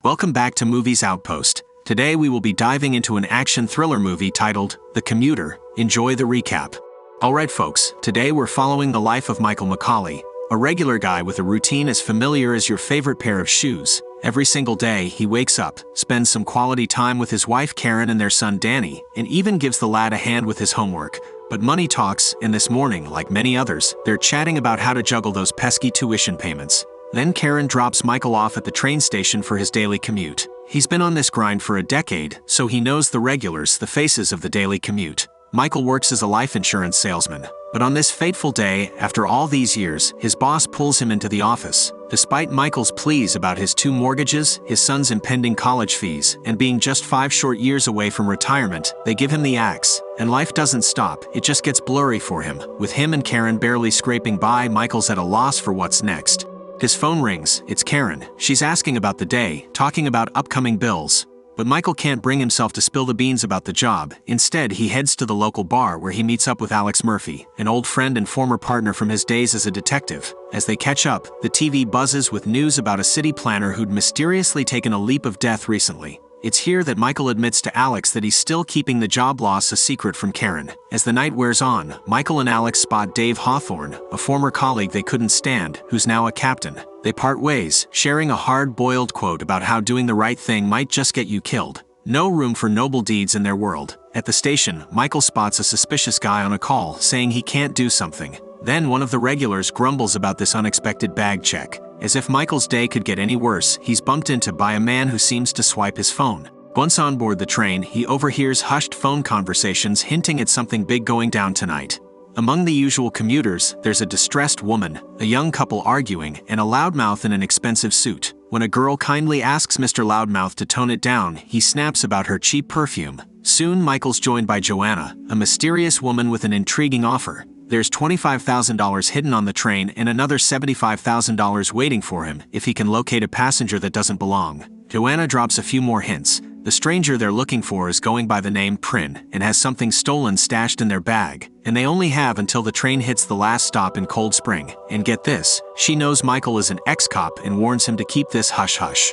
Welcome back to Movies Outpost. Today we will be diving into an action thriller movie titled The Commuter. Enjoy the recap. Alright folks, today we're following the life of Michael McCauley, a regular guy with a routine as familiar as your favorite pair of shoes. Every single day, he wakes up, spends some quality time with his wife Karen and their son Danny, and even gives the lad a hand with his homework. But money talks, and this morning, like many others, they're chatting about how to juggle those pesky tuition payments. Then Karen drops Michael off at the train station for his daily commute. He's been on this grind for a decade, so he knows the regulars, the faces of the daily commute. Michael works as a life insurance salesman. But on this fateful day, after all these years, his boss pulls him into the office. Despite Michael's pleas about his 2 mortgages, his son's impending college fees, and being just 5 short years away from retirement, they give him the axe. And life doesn't stop, it just gets blurry for him. With him and Karen barely scraping by, Michael's at a loss for what's next. His phone rings. It's Karen. She's asking about the day, talking about upcoming bills. But Michael can't bring himself to spill the beans about the job. Instead, he heads to the local bar where he meets up with Alex Murphy, an old friend and former partner from his days as a detective. As they catch up, the TV buzzes with news about a city planner who'd mysteriously taken a leap of death recently. It's here that Michael admits to Alex that he's still keeping the job loss a secret from Karen. As the night wears on, Michael and Alex spot Dave Hawthorne, a former colleague they couldn't stand, who's now a captain. They part ways, sharing a hard-boiled quote about how doing the right thing might just get you killed. No room for noble deeds in their world. At the station, Michael spots a suspicious guy on a call, saying he can't do something. Then one of the regulars grumbles about this unexpected bag check. As if Michael's day could get any worse, he's bumped into by a man who seems to swipe his phone. Once on board the train, he overhears hushed phone conversations hinting at something big going down tonight. Among the usual commuters, there's a distressed woman, a young couple arguing, and a loudmouth in an expensive suit. When a girl kindly asks Mr. Loudmouth to tone it down, he snaps about her cheap perfume. Soon Michael's joined by Joanna, a mysterious woman with an intriguing offer. There's $25,000 hidden on the train and another $75,000 waiting for him if he can locate a passenger that doesn't belong. Joanna drops a few more hints. The stranger they're looking for is going by the name Prin and has something stolen stashed in their bag, and they only have until the train hits the last stop in Cold Spring. And get this, she knows Michael is an ex-cop and warns him to keep this hush-hush.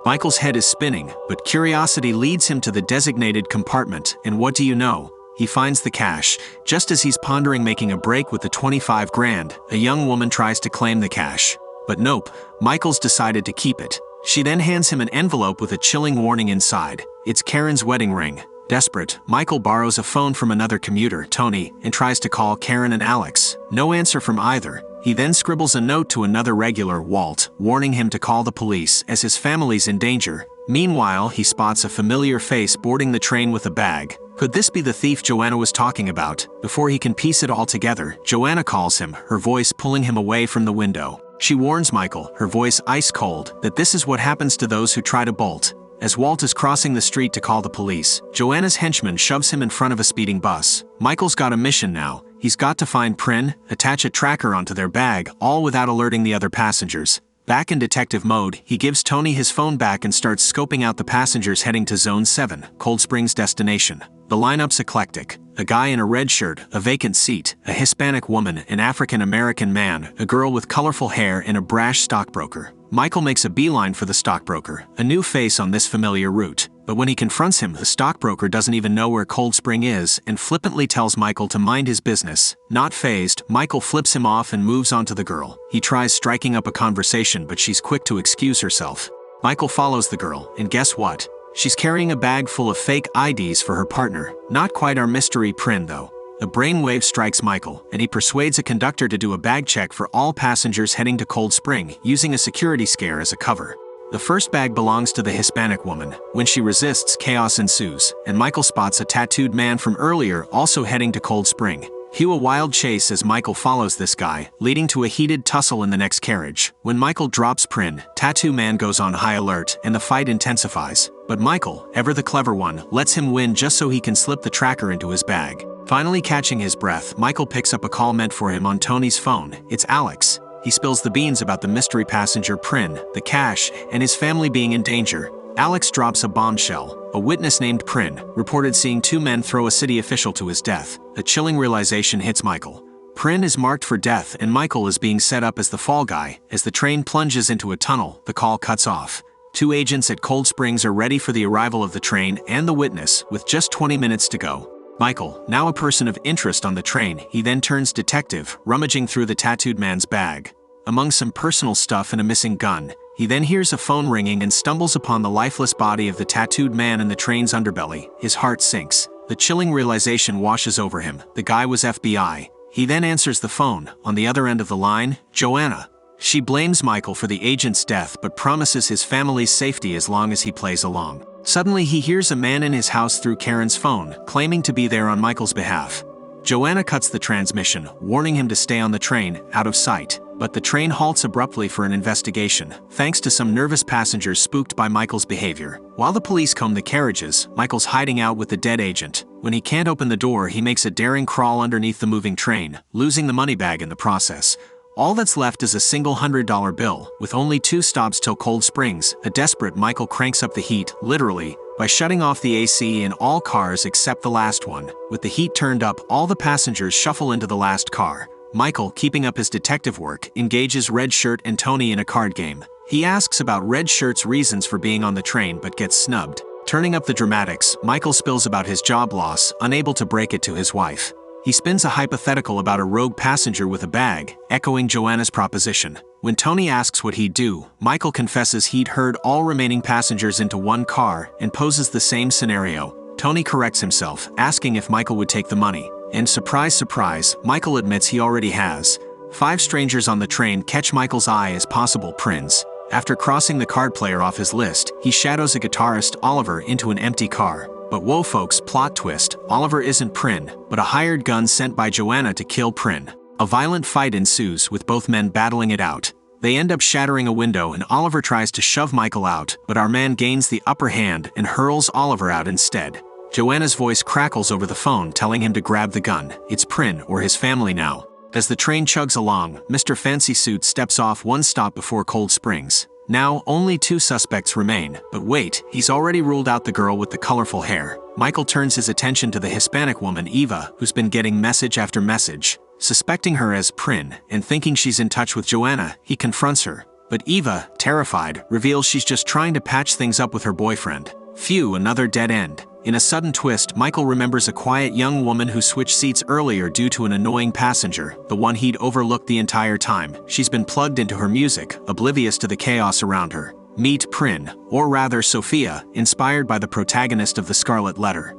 Michael's head is spinning, but curiosity leads him to the designated compartment, and what do you know? He finds the cash. Just as he's pondering making a break with the 25 grand, a young woman tries to claim the cash. But nope, Michael's decided to keep it. She then hands him an envelope with a chilling warning inside. It's Karen's wedding ring. Desperate, Michael borrows a phone from another commuter, Tony, and tries to call Karen and Alex. No answer from either. He then scribbles a note to another regular, Walt, warning him to call the police as his family's in danger. Meanwhile, he spots a familiar face boarding the train with a bag. Could this be the thief Joanna was talking about? Before he can piece it all together, Joanna calls him, her voice pulling him away from the window. She warns Michael, her voice ice cold, that this is what happens to those who try to bolt. As Walt is crossing the street to call the police, Joanna's henchman shoves him in front of a speeding bus. Michael's got a mission now. He's got to find Prin, attach a tracker onto their bag, all without alerting the other passengers. Back in detective mode, he gives Tony his phone back and starts scoping out the passengers heading to Zone 7, Cold Spring's destination. The lineup's eclectic. A guy in a red shirt, a vacant seat, a Hispanic woman, an African-American man, a girl with colorful hair, and a brash stockbroker. Michael makes a beeline for the stockbroker, a new face on this familiar route. But when he confronts him, the stockbroker doesn't even know where Cold Spring is and flippantly tells Michael to mind his business. Not fazed, Michael flips him off and moves on to the girl. He tries striking up a conversation, but she's quick to excuse herself. Michael follows the girl, and guess what? She's carrying a bag full of fake IDs for her partner. Not quite our mystery Prin, though. A brainwave strikes Michael, and he persuades a conductor to do a bag check for all passengers heading to Cold Spring, using a security scare as a cover. The first bag belongs to the Hispanic woman. When she resists, chaos ensues, and Michael spots a tattooed man from earlier also heading to Cold Spring. Cue a wild chase as Michael follows this guy, leading to a heated tussle in the next carriage. When Michael drops Prin, Tattoo Man goes on high alert, and the fight intensifies. But Michael, ever the clever one, lets him win just so he can slip the tracker into his bag. Finally catching his breath, Michael picks up a call meant for him on Tony's phone. It's Alex. He spills the beans about the mystery passenger Prin, the cash, and his family being in danger. Alex drops a bombshell. A witness named Prin reported seeing 2 men throw a city official to his death. A chilling realization hits Michael. Prin is marked for death and Michael is being set up as the fall guy. As the train plunges into a tunnel, the call cuts off. Two agents at Cold Springs are ready for the arrival of the train and the witness, with just 20 minutes to go. Michael, now a person of interest on the train, he then turns detective, rummaging through the tattooed man's bag. Among some personal stuff and a missing gun, he then hears a phone ringing and stumbles upon the lifeless body of the tattooed man in the train's underbelly. His heart sinks. The chilling realization washes over him. The guy was FBI. He then answers the phone. On the other end of the line, Joanna. She blames Michael for the agent's death but promises his family's safety as long as he plays along. Suddenly he hears a man in his house through Karen's phone, claiming to be there on Michael's behalf. Joanna cuts the transmission, warning him to stay on the train, out of sight. But the train halts abruptly for an investigation, thanks to some nervous passengers spooked by Michael's behavior. While the police comb the carriages, Michael's hiding out with the dead agent. When he can't open the door, he makes a daring crawl underneath the moving train, losing the money bag in the process. All that's left is a single $100 bill, with only 2 stops till Cold Springs. A desperate Michael cranks up the heat, literally, by shutting off the AC in all cars except the last one. With the heat turned up, all the passengers shuffle into the last car. Michael, keeping up his detective work, engages Red Shirt and Tony in a card game. He asks about Red Shirt's reasons for being on the train but gets snubbed. Turning up the dramatics, Michael spills about his job loss, unable to break it to his wife. He spins a hypothetical about a rogue passenger with a bag, echoing Joanna's proposition. When Tony asks what he'd do, Michael confesses he'd herd all remaining passengers into one car and poses the same scenario. Tony corrects himself, asking if Michael would take the money. And surprise, surprise, Michael admits he already has. 5 strangers on the train catch Michael's eye as possible Prins. After crossing the card player off his list, he shadows a guitarist, Oliver, into an empty car. But whoa folks, plot twist, Oliver isn't Prin, but a hired gun sent by Joanna to kill Prin. A violent fight ensues, with both men battling it out. They end up shattering a window and Oliver tries to shove Michael out, but our man gains the upper hand and hurls Oliver out instead. Joanna's voice crackles over the phone telling him to grab the gun. It's Prin or his family now. As the train chugs along, Mr. Fancy Suit steps off 1 stop before Cold Springs. Now, only 2 suspects remain, but wait, he's already ruled out the girl with the colorful hair. Michael turns his attention to the Hispanic woman, Eva, who's been getting message after message. Suspecting her as Prin, and thinking she's in touch with Joanna, he confronts her. But Eva, terrified, reveals she's just trying to patch things up with her boyfriend. Phew, another dead end. In a sudden twist, Michael remembers a quiet young woman who switched seats earlier due to an annoying passenger, the one he'd overlooked the entire time. She's been plugged into her music, oblivious to the chaos around her. Meet Prin, or rather Sophia, inspired by the protagonist of The Scarlet Letter.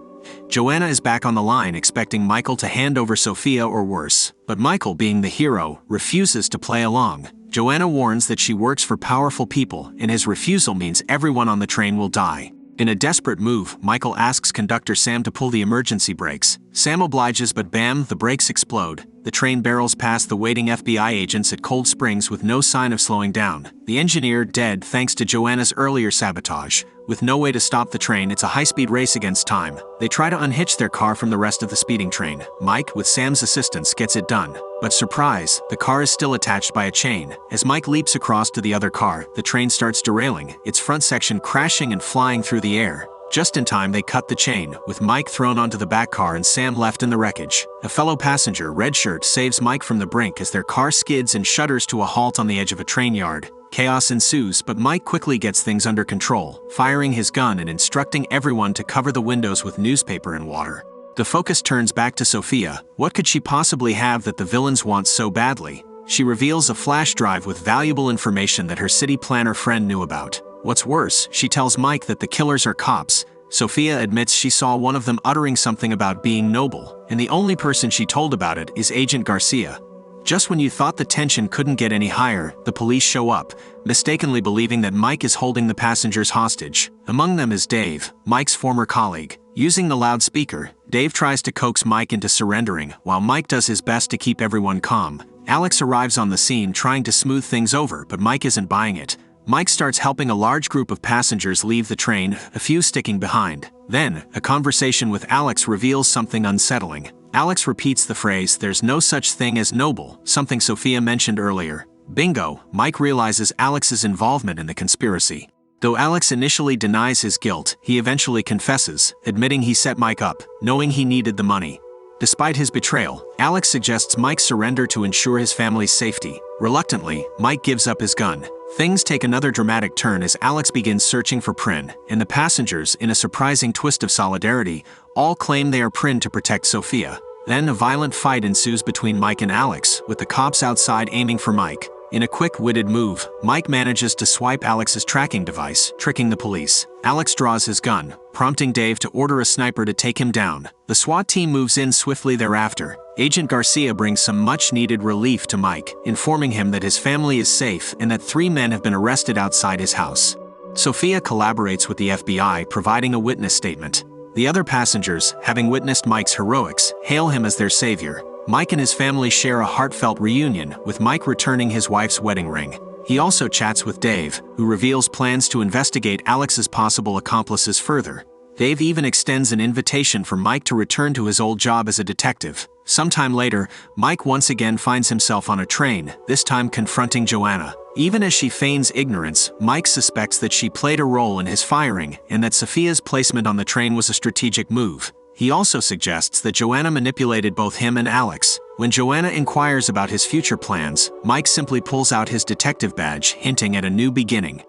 Joanna is back on the line expecting Michael to hand over Sophia or worse, but Michael, being the hero, refuses to play along. Joanna warns that she works for powerful people, and his refusal means everyone on the train will die. In a desperate move, Michael asks conductor Sam to pull the emergency brakes. Sam obliges, but bam, the brakes explode. The train barrels past the waiting FBI agents at Cold Springs with no sign of slowing down. The engineer dead thanks to Joanna's earlier sabotage. With no way to stop the train, it's a high-speed race against time. They try to unhitch their car from the rest of the speeding train. Mike, with Sam's assistance, gets it done. But surprise, the car is still attached by a chain. As Mike leaps across to the other car, the train starts derailing, its front section crashing and flying through the air. Just in time, they cut the chain, with Mike thrown onto the back car and Sam left in the wreckage. A fellow passenger, Red Shirt, saves Mike from the brink as their car skids and shudders to a halt on the edge of a train yard. Chaos ensues, but Mike quickly gets things under control, firing his gun and instructing everyone to cover the windows with newspaper and water. The focus turns back to Sophia. What could she possibly have that the villains want so badly? She reveals a flash drive with valuable information that her city planner friend knew about. What's worse, she tells Mike that the killers are cops. Sophia admits she saw one of them uttering something about being noble, and the only person she told about it is Agent Garcia. Just when you thought the tension couldn't get any higher, the police show up, mistakenly believing that Mike is holding the passengers hostage. Among them is Dave, Mike's former colleague. Using the loudspeaker, Dave tries to coax Mike into surrendering, while Mike does his best to keep everyone calm. Alex arrives on the scene trying to smooth things over, but Mike isn't buying it. Mike starts helping a large group of passengers leave the train, a few sticking behind. Then, a conversation with Alex reveals something unsettling. Alex repeats the phrase, "There's no such thing as noble," something Sophia mentioned earlier. Bingo, Mike realizes Alex's involvement in the conspiracy. Though Alex initially denies his guilt, he eventually confesses, admitting he set Mike up, knowing he needed the money. Despite his betrayal, Alex suggests Mike surrender to ensure his family's safety. Reluctantly, Mike gives up his gun. Things take another dramatic turn as Alex begins searching for Prin, and the passengers, in a surprising twist of solidarity, all claim they are Prin to protect Sophia. Then a violent fight ensues between Mike and Alex, with the cops outside aiming for Mike. In a quick-witted move, Mike manages to swipe Alex's tracking device, tricking the police. Alex draws his gun, prompting Dave to order a sniper to take him down. The SWAT team moves in swiftly thereafter. Agent Garcia brings some much-needed relief to Mike, informing him that his family is safe and that 3 men have been arrested outside his house. Sophia collaborates with the FBI, providing a witness statement. The other passengers, having witnessed Mike's heroics, hail him as their savior. Mike and his family share a heartfelt reunion, with Mike returning his wife's wedding ring. He also chats with Dave, who reveals plans to investigate Alex's possible accomplices further. Dave even extends an invitation for Mike to return to his old job as a detective. Sometime later, Mike once again finds himself on a train, this time confronting Joanna. Even as she feigns ignorance, Mike suspects that she played a role in his firing and that Sophia's placement on the train was a strategic move. He also suggests that Joanna manipulated both him and Alex. When Joanna inquires about his future plans, Mike simply pulls out his detective badge, hinting at a new beginning.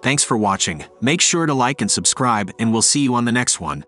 Thanks for watching. Make sure to like and subscribe, and we'll see you on the next one.